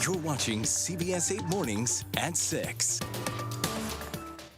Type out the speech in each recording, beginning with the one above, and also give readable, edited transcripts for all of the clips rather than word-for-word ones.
You're watching CBS 8 Mornings at 6.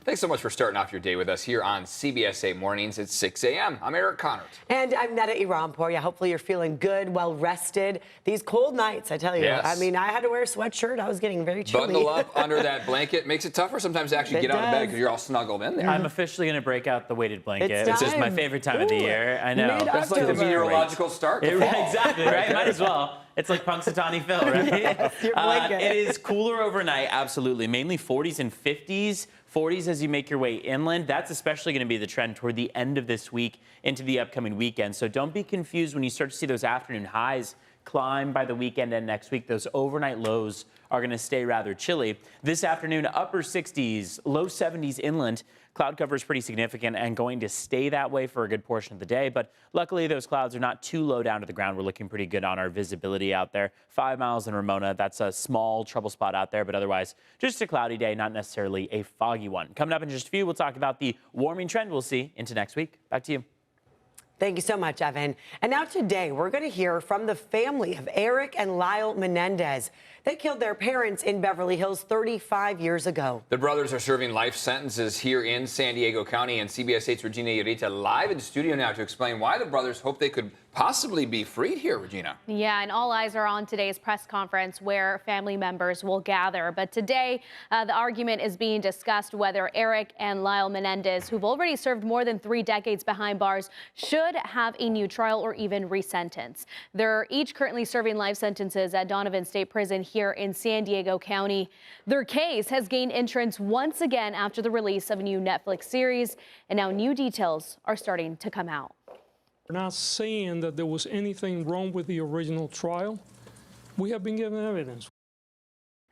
Thanks so much for starting off your day with us here on CBS 8 Mornings at 6 a.m. I'm Eric Connors. And I'm Netta Irampour. Yeah, hopefully you're feeling good, well rested. These cold nights, I tell you. Yes. I mean, I had to wear a sweatshirt. I was getting very chilly. Bundle up under that blanket. Makes it tougher sometimes to actually get out of bed because you're all snuggled in there. I'm officially going to break out the weighted blanket. It's It's my time. favorite time of the year. I know. That's like the meteorological start. to fall. Exactly, right? Might as well. It's like Punxsutawney Phil, right? Yes, your blanket. It is cooler overnight, absolutely. Mainly 40s and 50s. 40s as you make your way inland. That's especially going to be the trend toward the end of this week into the upcoming weekend. So don't be confused when you start to see those afternoon highs climb by the weekend and next week. Those overnight lows are going to stay rather chilly. This afternoon, upper 60s, low 70s inland. Cloud cover is pretty significant and going to stay that way for a good portion of the day. But luckily, those clouds are not too low down to the ground. We're looking pretty good on our visibility out there. 5 miles in Ramona. That's a small trouble spot out there, but otherwise just a cloudy day, not necessarily a foggy one. Coming up in just a few, we'll talk about the warming trend we'll see into next week. Back to you. Thank you so much, Evan. And now today, we're going to hear from the family of Eric and Lyle Menendez. They killed their parents in Beverly Hills 35 years ago. The brothers are serving life sentences here in San Diego County, and CBS 8's Regina Urita live in studio now to explain why the brothers hope they could possibly be freed here, Regina. Yeah, and all eyes are on today's press conference where family members will gather. But today, the argument is being discussed whether Eric and Lyle Menendez, who've already served more than 3 decades behind bars, should have a new trial or even resentence. They're each currently serving life sentences at Donovan State Prison here in San Diego County. Their case has gained entrance once again after the release of a new Netflix series, and now new details are starting to come out. We're not saying that there was anything wrong with the original trial. We have been given evidence.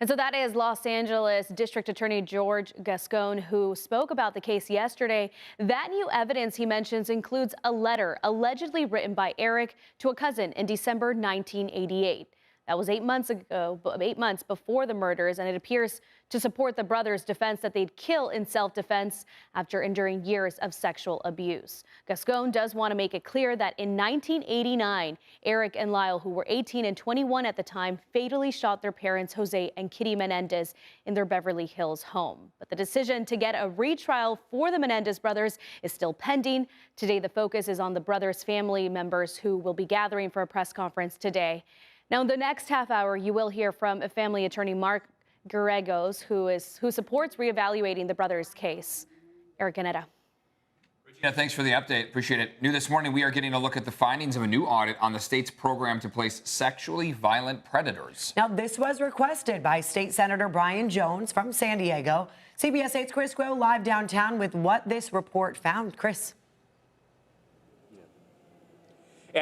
And so that is Los Angeles District Attorney George Gascon, who spoke about the case yesterday. That new evidence he mentions includes a letter allegedly written by Eric to a cousin in December 1988. That was 8 months ago, 8 months before the murders, and it appears to support the brothers' defense that they'd kill in self-defense after enduring years of sexual abuse. Gascon does want to make it clear that in 1989, Eric and Lyle, who were 18 and 21 at the time, fatally shot their parents, Jose and Kitty Menendez, in their Beverly Hills home. But the decision to get a retrial for the Menendez brothers is still pending. Today, the focus is on the brothers' family members who will be gathering for a press conference today. Now, in the next half hour, you will hear from a family attorney, Mark Garregos, who supports reevaluating the brothers' case. Eric and Etta. Regina, thanks for the update. Appreciate it. New this morning, we are getting a look at the findings of a new audit on the state's program to place sexually violent predators. Now, this was requested by State Senator Brian Jones from San Diego. CBS 8's Chris Guo live downtown with what this report found. Chris.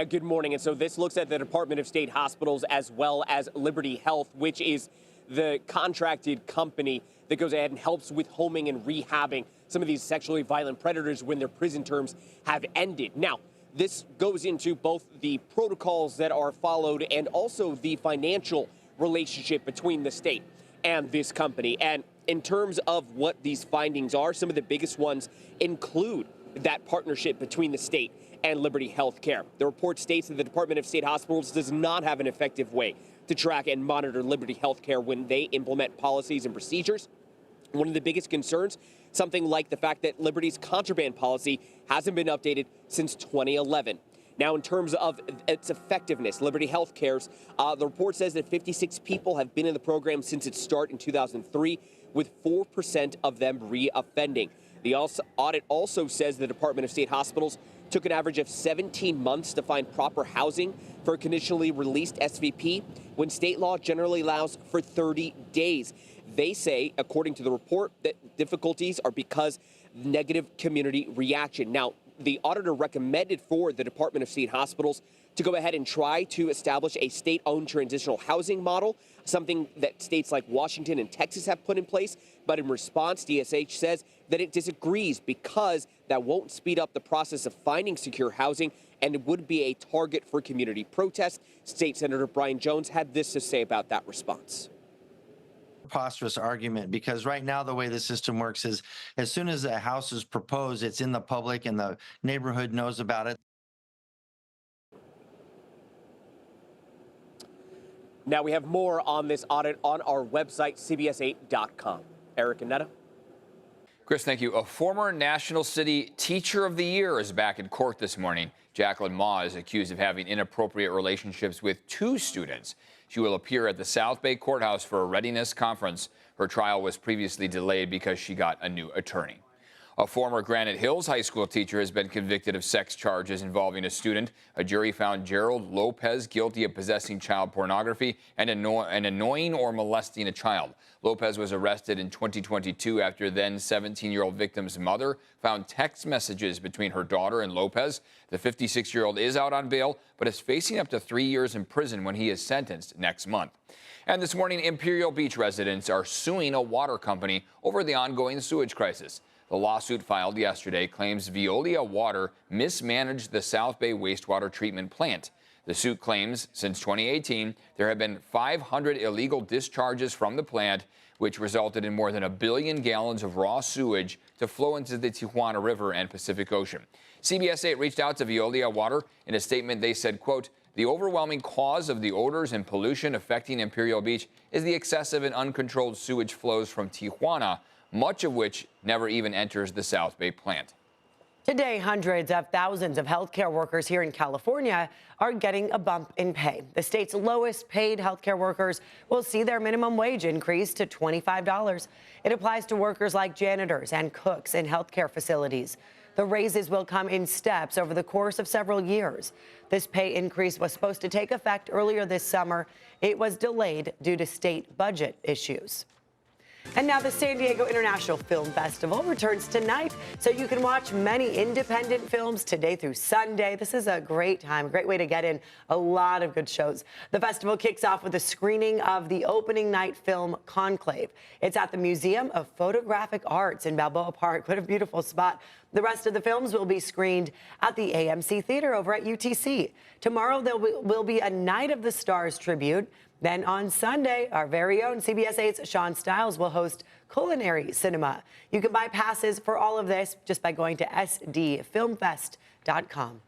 Good morning. And so this looks at the Department of State hospitals as well as Liberty Health, which is the contracted company that goes ahead and helps with homing and rehabbing some of these sexually violent predators when their prison terms have ended. Now, this goes into both the protocols that are followed and also the financial relationship between the state and this company. And in terms of what these findings are, some of the biggest ones include that partnership between the state and Liberty Healthcare. The report states that the Department of State Hospitals does not have an effective way to track and monitor Liberty Healthcare when they implement policies and procedures. One of the biggest concerns, something like the fact that Liberty's contraband policy hasn't been updated since 2011. Now, in terms of its effectiveness, Liberty Healthcare's, the report says that 56 people have been in the program since its start in 2003, with 4% of them reoffending. The audit also says the Department of State Hospitals took an average of 17 months to find proper housing for a conditionally released SVP, when state law generally allows for 30 days. They say, according to the report, that difficulties are because negative community reaction. Now, the auditor recommended for the Department of State Hospitals to go ahead and try to establish a state-owned transitional housing model, something that states like Washington and Texas have put in place. But in response, DSH says that it disagrees because that won't speed up the process of finding secure housing and it would be a target for community protest. State Senator Brian Jones had this to say about that response. Preposterous argument, because right now the way the system works is as soon as a house is proposed, it's in the public and the neighborhood knows about it. Now we have more on this audit on our website, cbs8.com. Eric and Netta. Chris, thank you. A former National City Teacher of the Year is back in court this morning. Jacqueline Ma is accused of having inappropriate relationships with 2 students. She will appear at the South Bay Courthouse for a readiness conference. Her trial was previously delayed because she got a new attorney. A former Granite Hills High School teacher has been convicted of sex charges involving a student. A jury found Gerald Lopez guilty of possessing child pornography and annoying or molesting a child. Lopez was arrested in 2022 after then 17-year-old victim's mother found text messages between her daughter and Lopez. The 56-year-old is out on bail, but is facing up to 3 years in prison when he is sentenced next month. And this morning, Imperial Beach residents are suing a water company over the ongoing sewage crisis. The lawsuit filed yesterday claims Veolia Water mismanaged the South Bay wastewater treatment plant. The suit claims since 2018, there have been 500 illegal discharges from the plant, which resulted in more than 1 billion gallons of raw sewage to flow into the Tijuana River and Pacific Ocean. CBS 8 reached out to Veolia Water. In a statement, they said, quote, "The overwhelming cause of the odors and pollution affecting Imperial Beach is the excessive and uncontrolled sewage flows from Tijuana, much of which never even enters the South Bay plant." Today, hundreds of thousands of healthcare workers here in California are getting a bump in pay. The state's lowest paid healthcare workers will see their minimum wage increase to $25. It applies to workers like janitors and cooks in healthcare facilities. The raises will come in steps over the course of several years. This pay increase was supposed to take effect earlier this summer. It was delayed due to state budget issues. And now the San Diego International Film Festival returns tonight, so you can watch many independent films today through Sunday. This is a great time, a great way to get in a lot of good shows. The festival kicks off with a screening of the opening night film Conclave. It's at the Museum of Photographic Arts in Balboa Park. What a beautiful spot. The rest of the films will be screened at the AMC Theater over at UTC. Tomorrow there will be a Night of the Stars tribute. Then on Sunday, our very own CBS 8's Sean Stiles will host Culinary Cinema. You can buy passes for all of this just by going to sdfilmfest.com.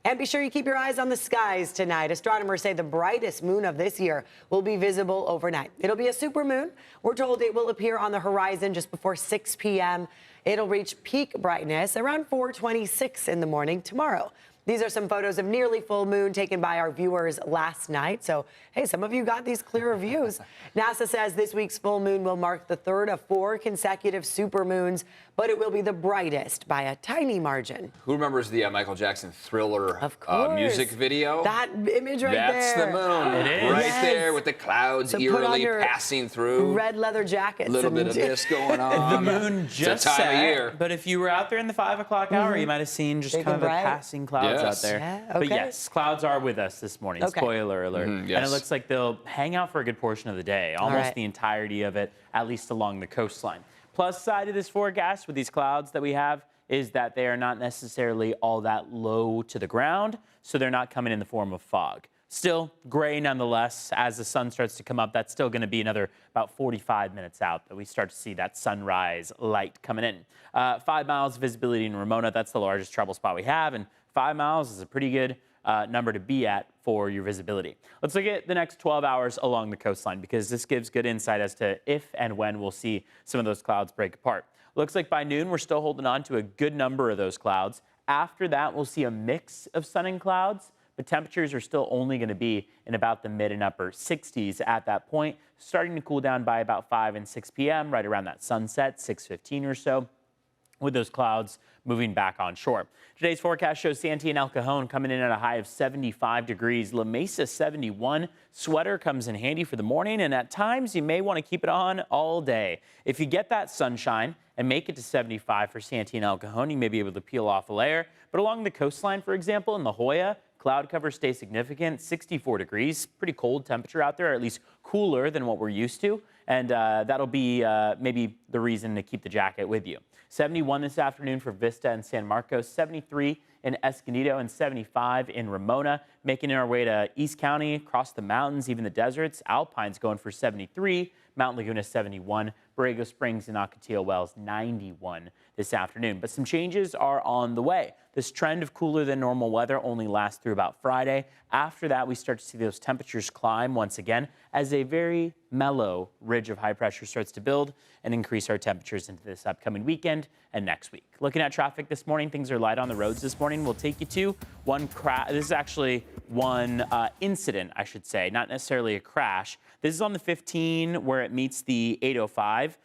And be sure you keep your eyes on the skies tonight. Astronomers say the brightest moon of this year will be visible overnight. It'll be a supermoon. We're told it will appear on the horizon just before 6 p.m. It'll reach peak brightness around 4:26 in the morning tomorrow. These are some photos of nearly full moon taken by our viewers last night. So, hey, some of you got these clearer views. NASA says this week's full moon will mark the third of 4 consecutive supermoons, but it will be the brightest by a tiny margin. Who remembers the Michael Jackson Thriller Of course. music video? That image right That's there. the moon. It is. Right Yes. there with the clouds So put on eerily your passing through. Red leather jackets. A little bit and- of this going on. The moon just it's a time set, of year. but if you were out there in the 5 o'clock hour, you might have seen just Big kind and of the bright. passing clouds Yes. out there. Yeah, But okay. yes, clouds are with us this morning. Okay. Spoiler alert. yes. And it looks like they'll hang out for a good portion of the day, almost right. the entirety of it, at least along the coastline. Plus side of this forecast with these clouds that we have is that they are not necessarily all that low to the ground, so they're not coming in the form of fog. Still gray nonetheless. As the sun starts to come up, that's still going to be another about 45 minutes out that we start to see that sunrise light coming in. 5 miles visibility in Ramona, that's the largest trouble spot we have, and 5 miles is a pretty good number to be at for your visibility. Let's look at the next 12 hours along the coastline because this gives good insight as to if and when we'll see some of those clouds break apart. Looks like by noon, we're still holding on to a good number of those clouds. After that, we'll see a mix of sun and clouds, but temperatures are still only going to be in about the mid and upper 60s at that point, starting to cool down by about 5 and 6 p.m., right around that sunset, 6:15 or so, with those clouds moving back on shore. Today's forecast shows Santee and El Cajon coming in at a high of 75 degrees. La Mesa 71. Sweater comes in handy for the morning, and at times you may want to keep it on all day. If you get that sunshine and make it to 75 for Santee and El Cajon, you may be able to peel off a layer. But along the coastline, for example, in La Jolla, cloud cover stays significant, 64 degrees. Pretty cold temperature out there, or at least cooler than what we're used to. And that'll be maybe the reason to keep the jacket with you. 71 this afternoon for Vista and San Marcos, 73 in Escondido, and 75 in Ramona. Making our way to East County, across the mountains, even the deserts. Alpine's going for 73, Mount Laguna 71, Borrego Springs and Ocotillo Wells 91 this afternoon. But some changes are on the way. This trend of cooler than normal weather only lasts through about Friday. After that, we start to see those temperatures climb once again as a very mellow ridge of high pressure starts to build and increase our temperatures into this upcoming weekend and next week. Looking at traffic this morning, things are light on the roads this morning. We'll take you to one crash. This is actually one incident, I should say, not necessarily a crash. This is on the 15 where it meets the 805.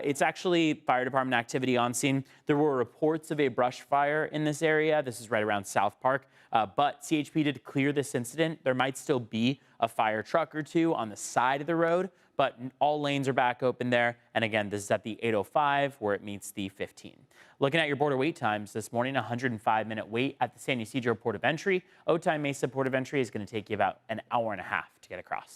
It's actually fire department activity on scene. There were reports of a brush fire in this area. This is right around South Park. But CHP did clear this incident. There might still be a fire truck or two on the side of the road, but all lanes are back open there. And again, this is at the 805 where it meets the 15. Looking at your border wait times this morning, 105-minute wait at the San Ysidro Port of Entry. Otay Mesa Port of Entry is going to take you about an hour and a half to get across.